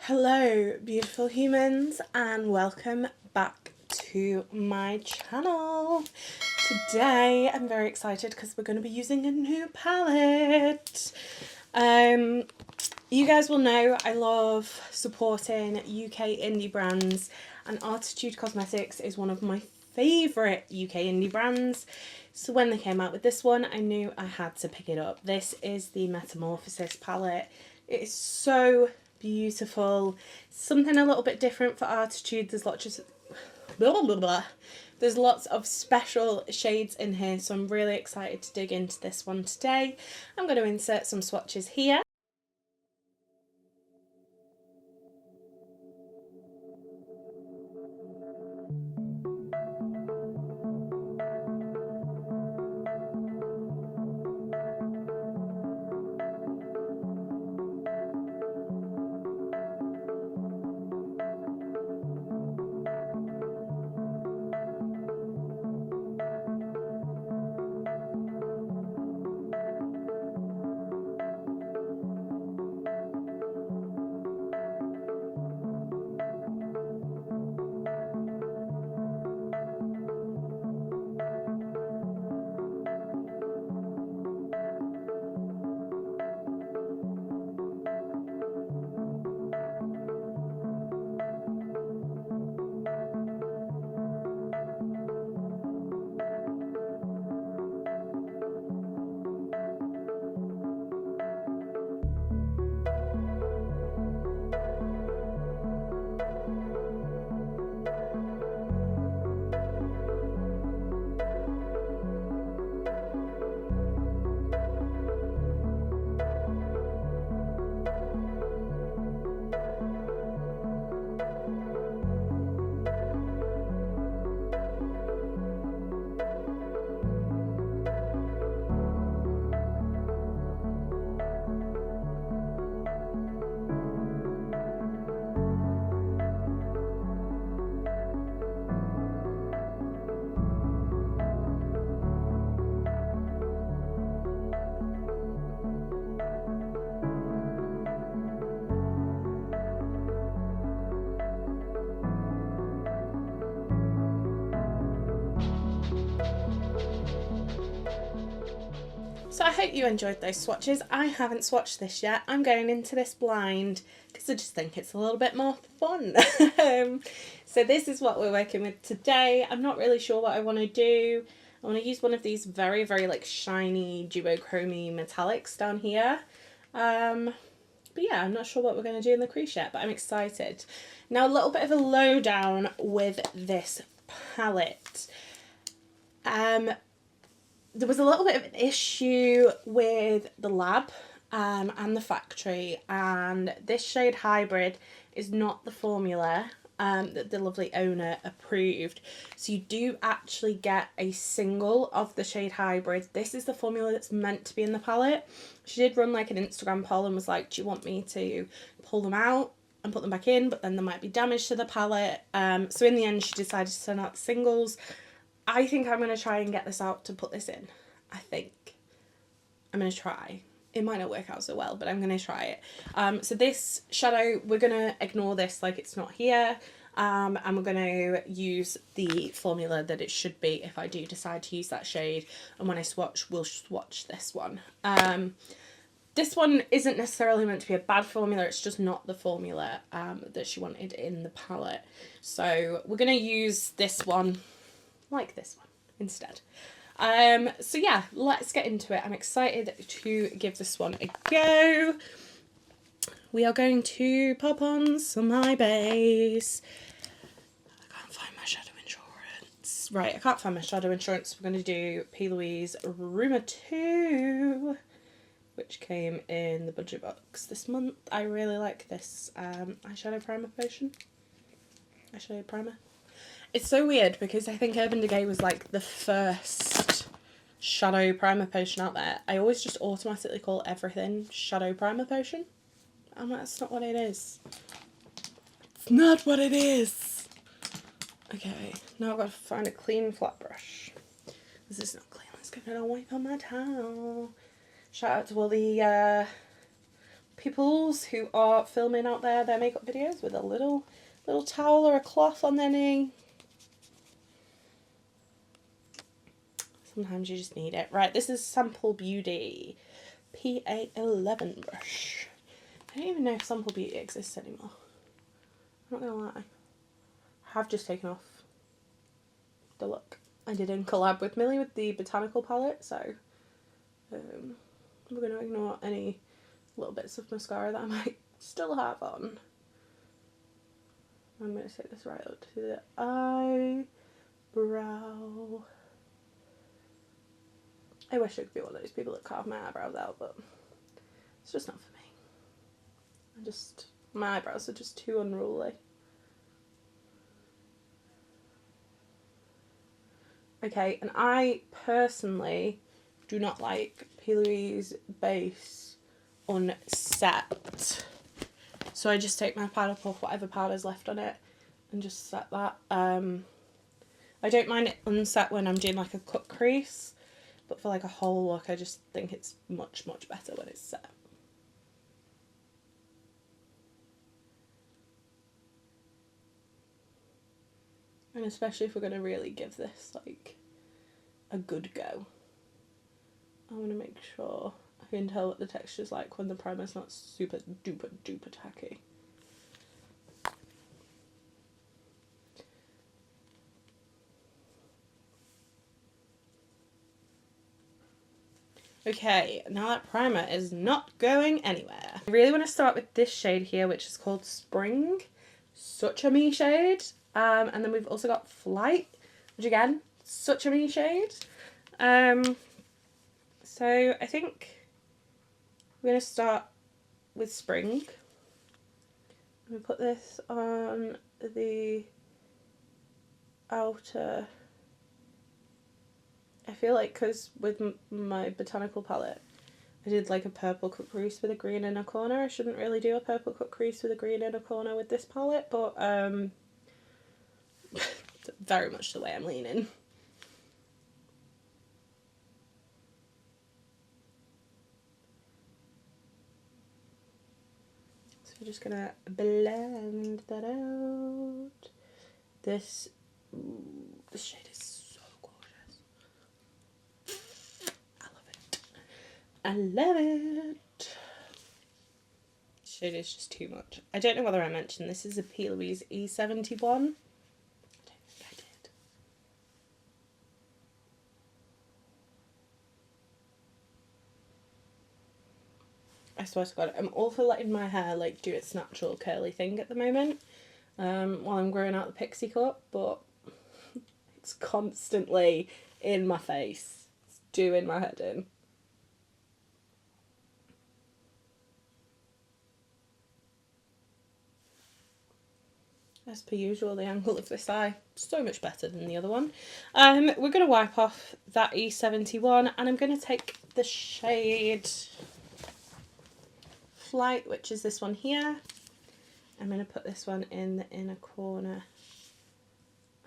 Hello beautiful humans and welcome back to my channel. Today I'm very excited because we're going to be using a new palette. You guys will know I love supporting UK indie brands, and Arttitude Cosmetics is one of my favourite UK indie brands. So when they came out with this one, I knew I had to pick it up. This is the Metamorphosis palette. It is so beautiful. Something a little bit different for Arttitude. There's lots of There's lots of special shades in here, so I'm really excited to dig into this one today. I'm going to insert some swatches here. So I hope you enjoyed those swatches. I haven't swatched this yet. I'm going into this blind because I just think it's a little bit more fun. So this is what we're working with today. I'm not really sure what I want to do. I want to use one of these very like shiny duochrome metallics down here. But yeah, I'm not sure what we're going to do in the crease yet, but I'm excited. Now a little bit of a lowdown with this palette. There was a little bit of an issue with the lab and the factory, and this shade Hybrid is not the formula that the lovely owner approved. So you do actually get a single of the shade Hybrid. This is the formula that's meant to be in the palette. She did run like an Instagram poll and was like, do you want me to pull them out and put them back in, but then there might be damage to the palette. So in the end she decided to send out the singles. I think I'm going to try and get this out to put this in. I think. I'm going to try. It might not work out so well, but I'm going to try it. So this shadow, we're going to ignore this like it's not here. And we're going to use the formula that it should be if I do decide to use that shade. And when I swatch, we'll swatch this one. This one isn't necessarily meant to be a bad formula, it's just not the formula that she wanted in the palette. So we're going to use this one, like this one, instead. So yeah, let's get into it. I'm excited to give this one a go. We are going to pop on some eye base. I can't find my shadow insurance. Right, I can't find my shadow insurance. We're going to do P. Louise Rumour 2, which came in the budget box this month. I really like this eyeshadow primer potion. Eyeshadow primer. It's so weird because I think Urban Decay was like the first shadow primer potion out there. I always just automatically call everything shadow primer potion. And that's not what it is. It's not what it is. Okay, now I've got to find a clean flat brush. This is not clean. Let's give it a wipe on my towel. Shout out to all the peoples who are filming out there their makeup videos with a little towel or a cloth on their knee. Sometimes you just need it. Right, this is Sample Beauty PA11 brush. I don't even know if Sample Beauty exists anymore. I'm not gonna lie. I have just taken off the look I did in collab with Millie with the Botanical palette, so we're going to ignore any little bits of mascara that I might still have on. I'm going to take this right up to the eyebrow. I wish I could be one of those people that carve my eyebrows out, but it's just not for me. My eyebrows are just too unruly. Okay, and I personally do not like P. Louise base unset. So I just take my powder puff, whatever powder's left on it, and just set that. I don't mind it unset when I'm doing like a cut crease, but for like a whole look I just think it's much better when it's set. And especially if we're going to really give this like a good go. I want to make sure I can tell what the texture's like when the primer's not super duper tacky. Okay, now that primer is not going anywhere. I really want to start with this shade here, which is called Spring. Such a me shade. And then we've also got Flight, which again, such a me shade. So I think we're going to start with Spring. I'm going to put this on the outer. I feel like because with my Botanical palette, I did like a purple cut crease with a green inner corner. I shouldn't really do a purple cut crease with a green inner corner with this palette, but very much the way I'm leaning. So we're just gonna blend that out. This shade is so gorgeous. I love it. I love it. This shade is just too much. I don't know whether I mentioned this is a P. Louise E71. I swear to God, I'm all for letting my hair like do its natural curly thing at the moment while I'm growing out the pixie cut, but it's constantly in my face. It's doing my head in. As per usual, the angle of this eye so much better than the other one. We're going to wipe off that E71 and I'm going to take the shade Flight, which is this one here. I'm going to put this one in the inner corner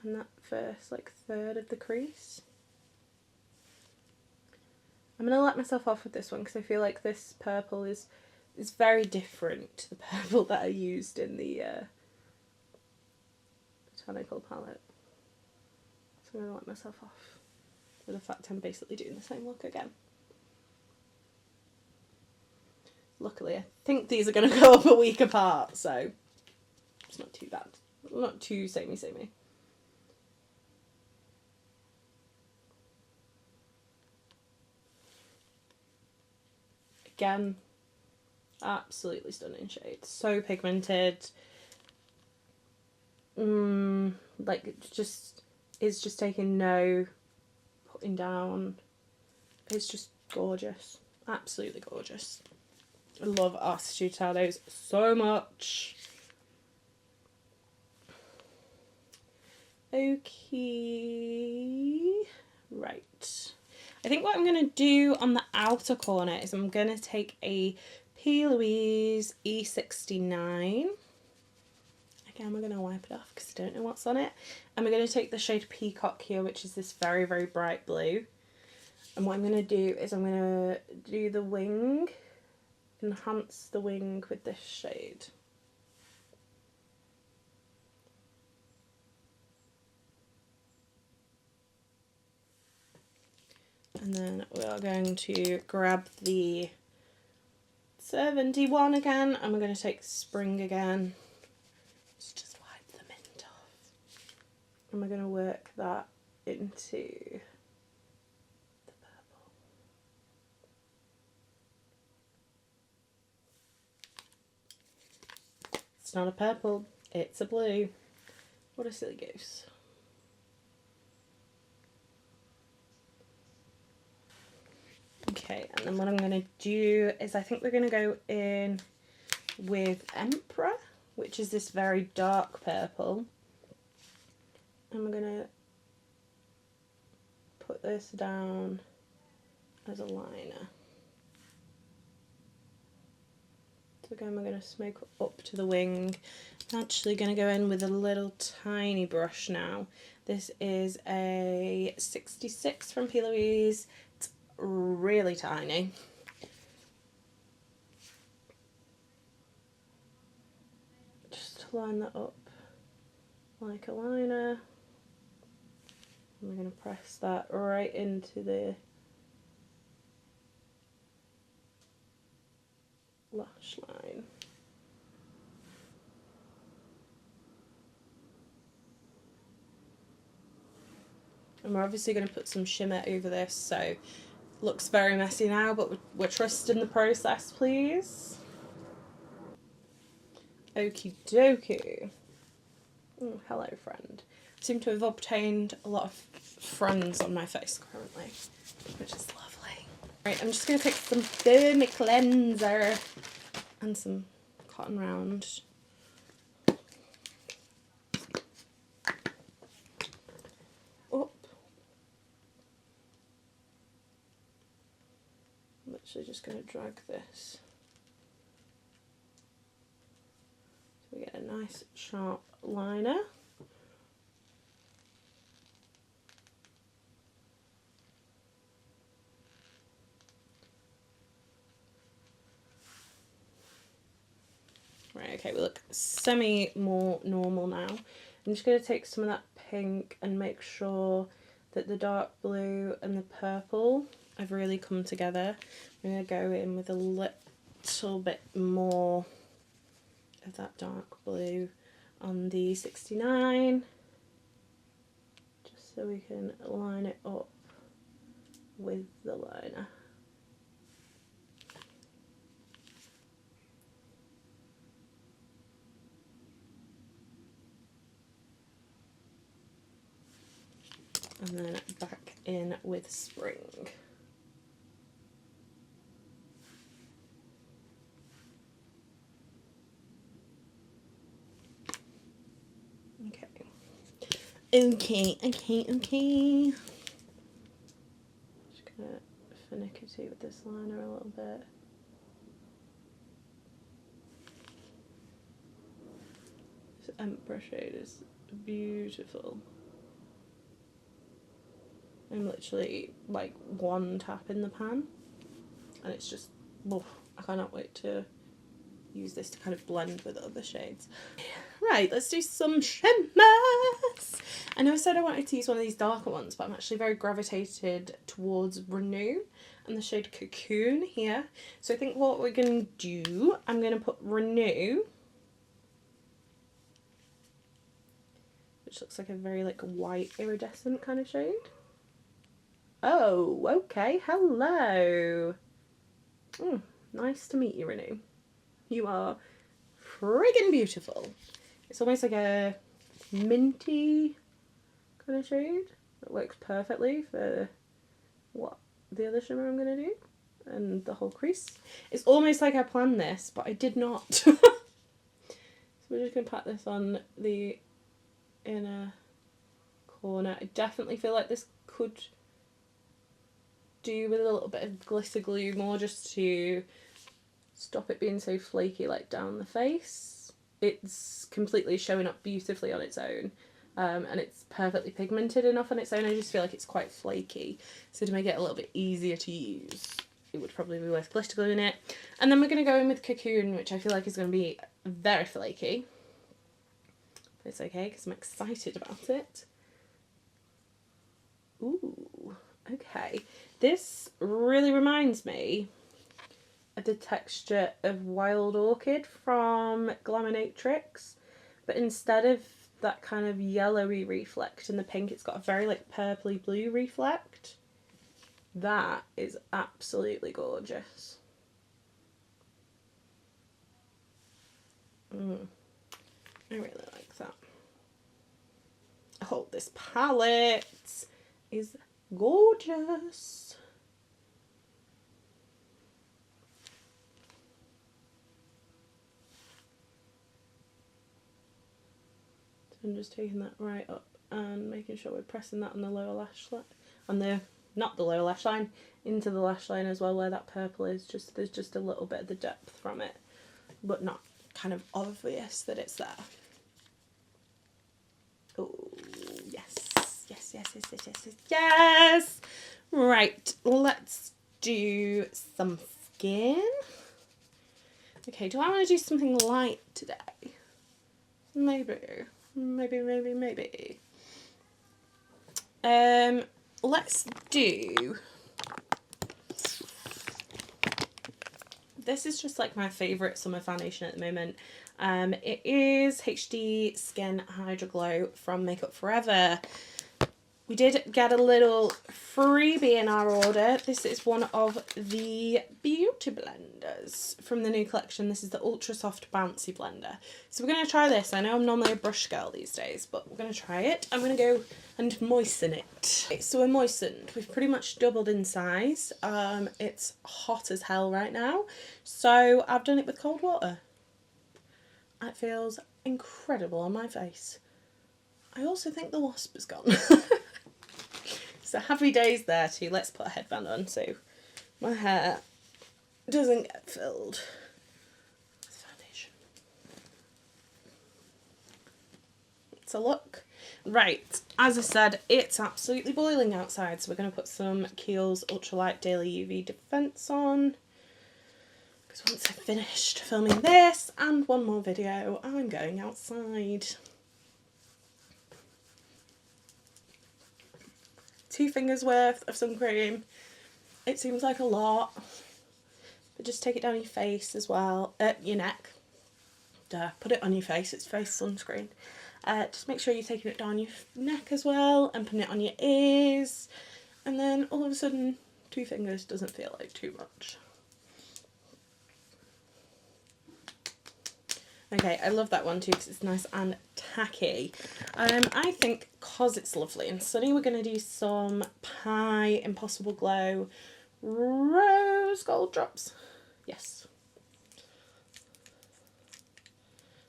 and that first like third of the crease. I'm going to let myself off with this one because I feel like this purple is very different to the purple that I used in the Botanical palette. So I'm going to let myself off with the fact I'm basically doing the same look again. Luckily, I think these are going to go up a week apart, so it's not too bad. Not too samey. Again, absolutely stunning shade. So pigmented. Like it's just taking no putting down. It's just gorgeous. Absolutely gorgeous. I love Arttitude shadows so much. Okay. Right. I think what I'm going to do on the outer corner is I'm going to take a P. Louise E69. Again, we're going to wipe it off because I don't know what's on it. And we're going to take the shade Peacock here, which is this very bright blue. And what I'm going to do is I'm going to do the wing enhance the wing with this shade. And then we are going to grab the 71 again, and we're going to take Spring again. Let's just wipe the mint off. And we're going to work that into the purple. It's not a purple, it's a blue. What a silly goose. Okay, and then what I'm going to do is I think we're going to go in with Emperor, which is this very dark purple. And we're going to put this down as a liner. So again, we're going to smoke up to the wing. I'm actually going to go in with a little tiny brush now. This is a 66 from P. Louise. It's really tiny. Just to line that up like a liner. And we're going to press that right into the lash line. And we're obviously going to put some shimmer over this, so it looks very messy now, but we're trusting the process, please. Okie dokie. Oh, hello, friend. I seem to have obtained a lot of friends on my face currently, which is lovely. Right, I'm just going to take some foamy cleanser and some Cotton Round. Up. I'm literally just going to drag this so we get a nice sharp liner. Right, okay, we look more normal now. I'm just going to take some of that pink and make sure that the dark blue and the purple have really come together. I'm going to go in with a little bit more of that dark blue on the 69, just so we can line it up with the liner. And then back in with Spring. Okay. Okay. Just gonna finicky with this liner a little bit. This Emperor shade is beautiful. I'm literally like one tap in the pan and it's just, oh, I cannot wait to use this to kind of blend with other shades. Right, let's do some shimmers. I know I said I wanted to use one of these darker ones, but I'm actually very gravitated towards Renew and the shade Cocoon here. So I think what we're going to do, I'm going to put Renew, which looks like a very like white iridescent kind of shade. Oh, okay, hello. Nice to meet you, Renew. You are friggin' beautiful. It's almost like a minty kind of shade that works perfectly for what the other shimmer I'm going to do and the whole crease. It's almost like I planned this, but I did not. So we're just going to pat this on the inner corner. I definitely feel like this could do with a little bit of glitter glue more, just to stop it being so flaky like down the face. It's completely showing up beautifully on its own, and it's perfectly pigmented enough on its own. I just feel like it's quite flaky, so to make it a little bit easier to use, it would probably be worth glitter gluing it. And then we're going to go in with Cocoon, which I feel like is going to be very flaky. But it's okay because I'm excited about it. Ooh, okay. This really reminds me of the texture of Wild Orchid from Glaminatrix, but instead of that kind of yellowy reflect in the pink, it's got a very like purpley blue reflect. That is absolutely gorgeous. I really like that. Oh, this palette is gorgeous. So I'm just taking that right up and making sure we're pressing that on the lower lash line, on the, not the lower lash line, into the lash line as well, where that purple is. Just, there's just a little bit of the depth from it, but not kind of obvious that it's there. Oh, yes. Yes, yes, yes, yes, yes, yes, yes. Right, let's do some skin. Okay, do I want to do something light today? Maybe. Let's do... This is just like my favourite summer foundation at the moment. It is HD Skin Hydro Glow from Makeup Forever. We did get a little freebie in our order. This is one of the beauty blenders from the new collection. This is the Ultra Soft Bouncy Blender. So we're going to try this. I know I'm normally a brush girl these days, but we're going to try it. I'm going to go and moisten it. Okay, so we're moistened. We've pretty much doubled in size. It's hot as hell right now. So I've done it with cold water. It feels incredible on my face. I also think the wasp is gone. So happy days there too. Let's put a headband on so my hair doesn't get filled with foundation. It's a look. Right, as I said, it's absolutely boiling outside, so we're going to put some Kiehl's Ultralight Daily UV Defense on. Because once I've finished filming this and one more video, I'm going outside. 2 fingers worth of sun cream. It seems like a lot, but just take it down your face as well, your neck. Duh, put it on your face, it's face sunscreen. Just make sure you're taking it down your neck as well and putting it on your ears, and then all of a sudden 2 fingers doesn't feel like too much. Okay, I love that one too because it's nice and tacky. I think because it's lovely and sunny, we're going to do some Pie Impossible Glow Rose Gold Drops. Yes.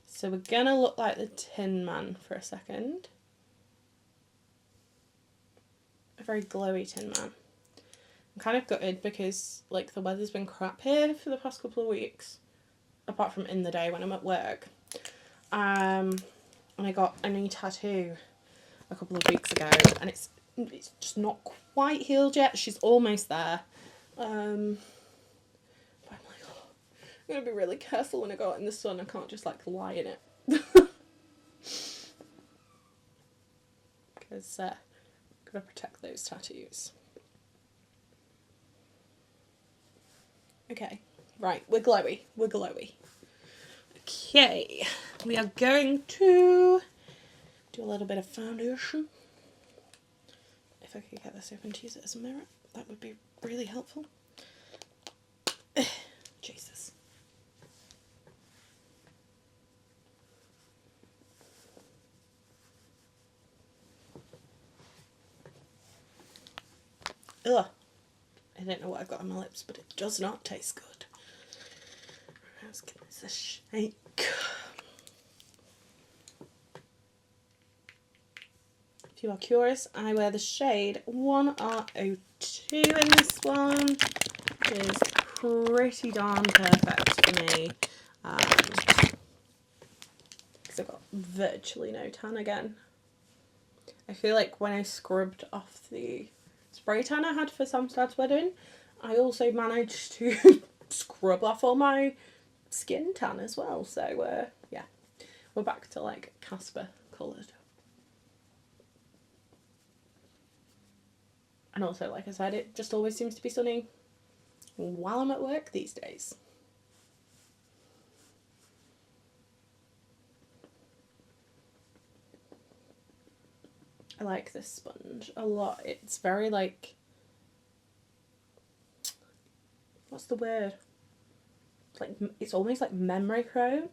So we're going to look like the Tin Man for a second. A very glowy Tin Man. I'm kind of gutted because like the weather's been crap here for the past couple of weeks. Apart from in the day when I'm at work. And I got a new tattoo a couple of weeks ago and it's just not quite healed yet. She's almost there. But I'm like, oh, I'm going to be really careful when I go out in the sun. I can't just like lie in it. Because I'm going to protect those tattoos. Okay. Right, we're glowy. We're glowy. Okay, we are going to do a little bit of foundation. If I could get this open to use it as a mirror, that would be really helpful. Jesus. Ugh. I don't know what I've got on my lips, but it does not taste good. Let's give this a shake. If you are curious, I wear the shade 1R02 in this one, which is pretty darn perfect for me. Because I've got virtually no tan again. I feel like when I scrubbed off the spray tan I had for Sam's dad's wedding, I also managed to scrub off all my skin tan as well. So yeah, we're back to like Casper coloured. And also, like I said, it just always seems to be sunny while I'm at work these days. I like this sponge a lot. It's very like, what's the word? It's like, it's almost like memory chrome.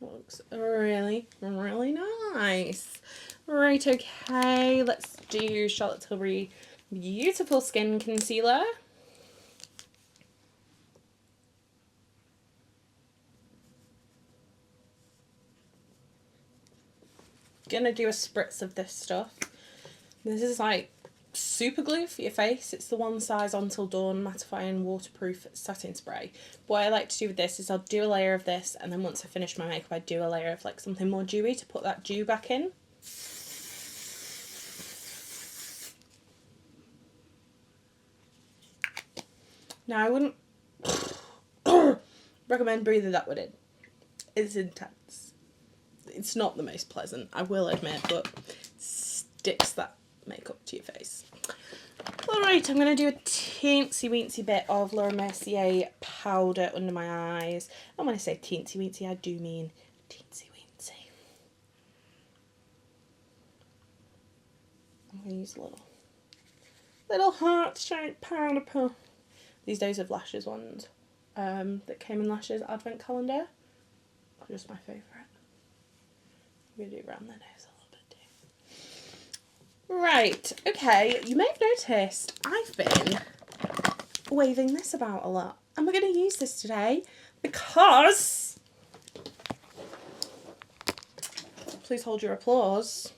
Looks really, really nice. Right, okay, let's do Charlotte Tilbury Beautiful Skin Concealer. Gonna do a spritz of this stuff. This is like super glue for your face. It's the One Size Until Dawn mattifying waterproof satin spray. What I like to do with this is I'll do a layer of this, and then once I finish my makeup I do a layer of like something more dewy to put that dew back in. Now I wouldn't recommend breathing that one in. It's intense. It's not the most pleasant, I will admit, but it sticks that makeup to your face. Alright, I'm going to do a teensy weensy bit of Laura Mercier powder under my eyes. And when I say teensy weensy, I do mean teensy weensy. I'm going to use a little heart-shaped powder puff. These Days of Lashes ones that came in Lashes advent calendar are just my favourite. I'm going to do around the nose a little bit too. Right, okay, you may have noticed I've been waving this about a lot. And we're going to use this today because, please hold your applause,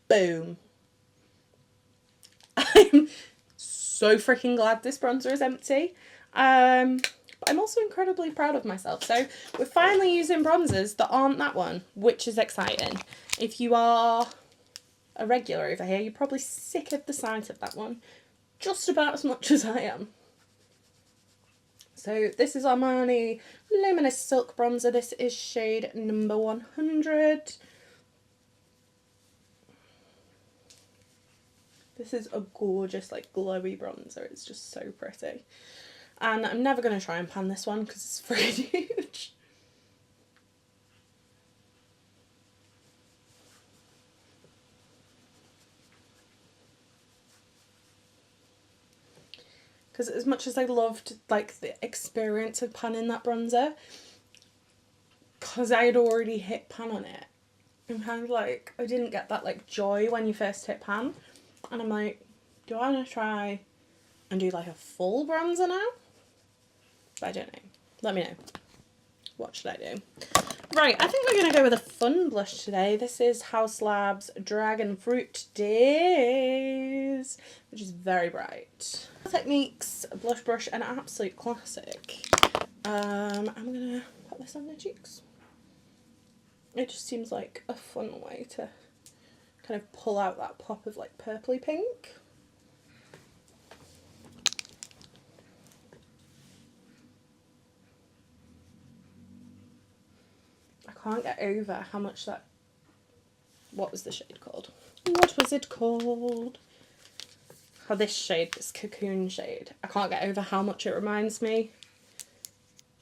boom. I'm so freaking glad this bronzer is empty. But I'm also incredibly proud of myself. So we're finally using bronzers that aren't that one, which is exciting. If you are a regular over here, you're probably sick of the sight of that one, just about as much as I am. So this is Armani Luminous Silk Bronzer. This is shade number 100. This is a gorgeous, like, glowy bronzer. It's just so pretty. And I'm never going to try and pan this one because it's freaking huge. Because as much as I loved, like, the experience of panning that bronzer, because I had already hit pan on it, I'm kind of like, I didn't get that, like, joy when you first hit pan. And I'm like, do I want to try and do, like, a full bronzer now? But I don't know. Let me know. What should I do? Right, I think we're going to go with a fun blush today. This is House Labs Dragon Fruit Days, which is very bright. Techniques blush brush, an absolute classic. I'm going to put this on the cheeks. It just seems like a fun way to kind of pull out that pop of like purpley pink. I can't get over how much that, what was the shade called? What was it called? Oh, this shade, this cocoon shade. I can't get over how much it reminds me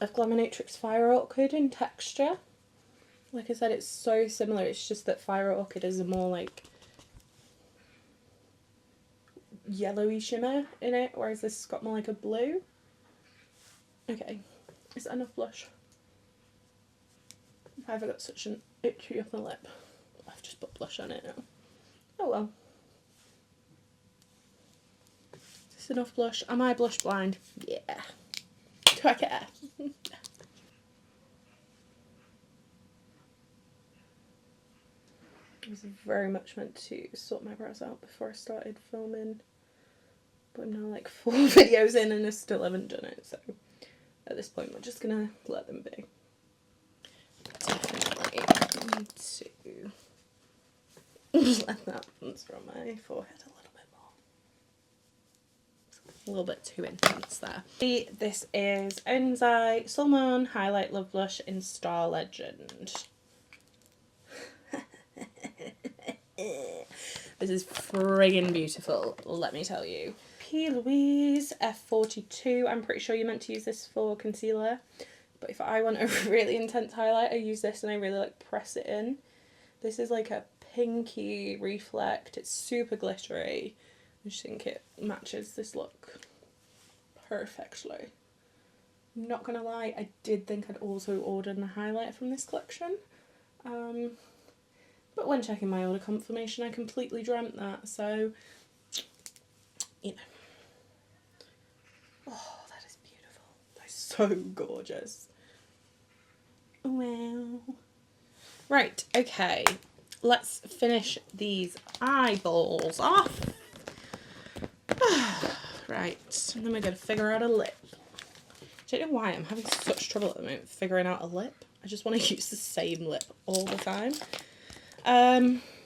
of Glamonatrix Fire Orchid in texture. Like I said, it's so similar, it's just that Fire Orchid is a more like yellowy shimmer in it, whereas this has got more like a blue. Okay, is that enough blush? Why have I got such an itchy upper lip? I've just put blush on it now. Oh well. Is this enough blush? Am I blush blind? Yeah. Do I care? I was very much meant to sort my brows out before I started filming, but I'm now like 4 videos in and I still haven't done it, so at this point we're just gonna let them be. Definitely need to blend that bronzer on my forehead a little bit more. A little bit too intense there. This is Owns Eye Salmon Highlight Love Blush in Star Legend. This is friggin' beautiful, let me tell you. P. Louise F42. I'm pretty sure you're meant to use this for concealer. But if I want a really intense highlight, I use this and I really like press it in. This is like a pinky reflect. It's super glittery. I just think it matches this look perfectly. Not gonna lie, I did think I'd also ordered a highlighter from this collection. But when checking my order confirmation, I completely dreamt that, so, you know. Oh, that is beautiful. That is so gorgeous. Wow. Right, okay. Let's finish these eyeballs off. Right, and then we're going to figure out a lip. I don't know why I'm having such trouble at the moment figuring out a lip. I just want to use the same lip all the time.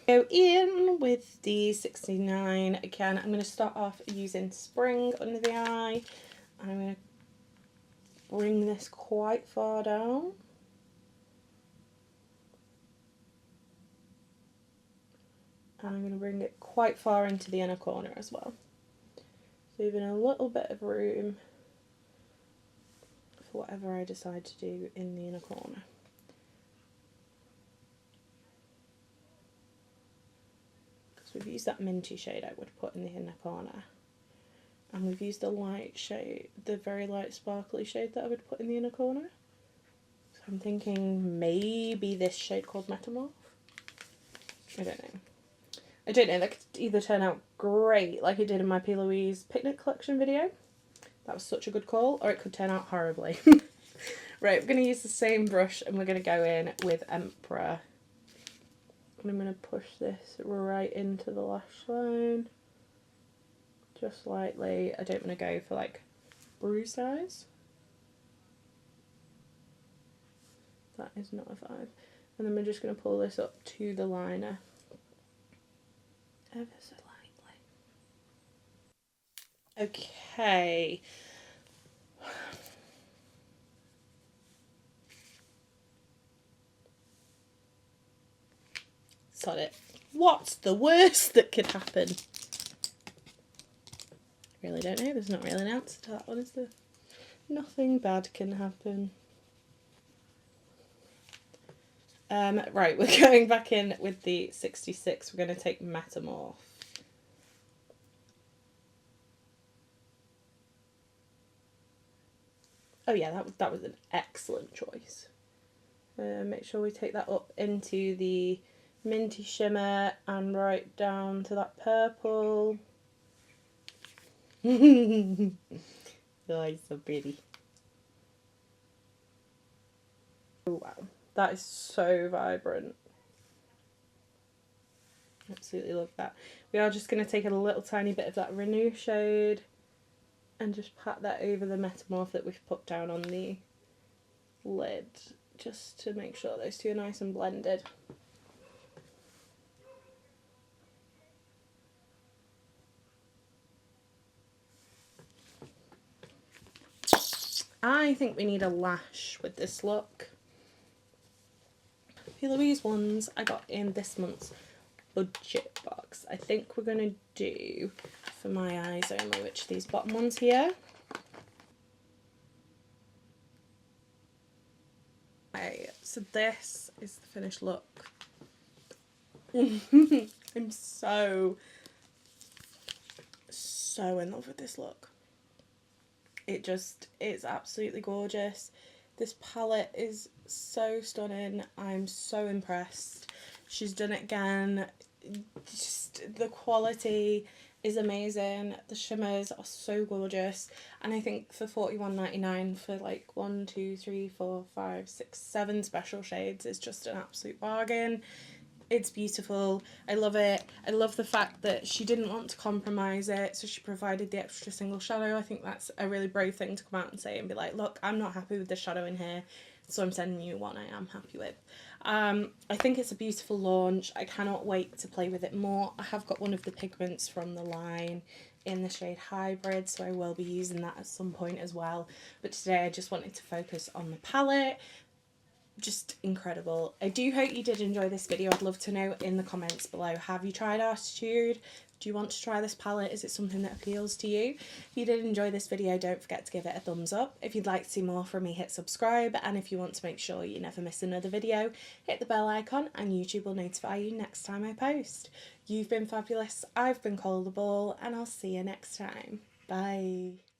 Go in with the 69 again. I'm going to start off using Spring under the eye. I'm going to bring this quite far down. And I'm going to bring it quite far into the inner corner as well. Leaving a little bit of room for whatever I decide to do in the inner corner. We've used that minty shade I would put in the inner corner. And we've used the light shade, the very light sparkly shade that I would put in the inner corner. So I'm thinking maybe this shade called Metamorph. I don't know. That could either turn out great like it did in my P. Louise picnic collection video. That was such a good call. Or it could turn out horribly. Right, we're going to use the same brush and we're going to go in with Emperor. And I'm going to push this right into the lash line, just lightly. I don't want to go for like bruised eyes. That is not a 5. And then we're just going to pull this up to the liner, ever so lightly. Okay. Sod it. What's the worst that could happen? I really don't know. There's not really an answer to that one, is there? Nothing bad can happen. Right, we're going back in with the 66. We're going to take Metamorph. Oh yeah, that was an excellent choice. Make sure we take that up into the minty shimmer and right down to that purple. Oh, it's so pretty. Oh wow, that is so vibrant. Absolutely love that. We are just going to take a little tiny bit of that Renew shade and just pat that over the Metamorph that we've put down on the lid, just to make sure those two are nice and blended. I think we need a lash with this look. P. Louise ones I got in this month's budget box. I think we're going to do for my eyes only, which are these bottom ones here. Okay, so this is the finished look. I'm so in love with this look. It's absolutely gorgeous. This palette is so stunning. I'm so impressed. She's done it again. Just the quality is amazing. The shimmers are so gorgeous. And I think for $41.99 for like 1, 2, 3, 4, 5, 6, 7 special shades is just an absolute bargain. It's beautiful. I love it. I love the fact that she didn't want to compromise it, so she provided the extra single shadow. I think that's a really brave thing to come out and say and be like, look, I'm not happy with the shadow in here. so I'm sending you one I am happy with. I think it's a beautiful launch. I cannot wait to play with it more. I have got one of the pigments from the line in the shade Hybrid, so I will be using that at some point as well. But today I just wanted to focus on the palette. Just incredible. I do hope you did enjoy this video. I'd love to know in the comments below, have you tried Arttitude? Do you want to try this palette? Is it something that appeals to you? If you did enjoy this video, don't forget to give it a thumbs up. If you'd like to see more from me, hit subscribe, and if you want to make sure you never miss another video, hit the bell icon and YouTube will notify you next time I post. You've been fabulous, I've been Coleoftheball, and I'll see you next time. Bye.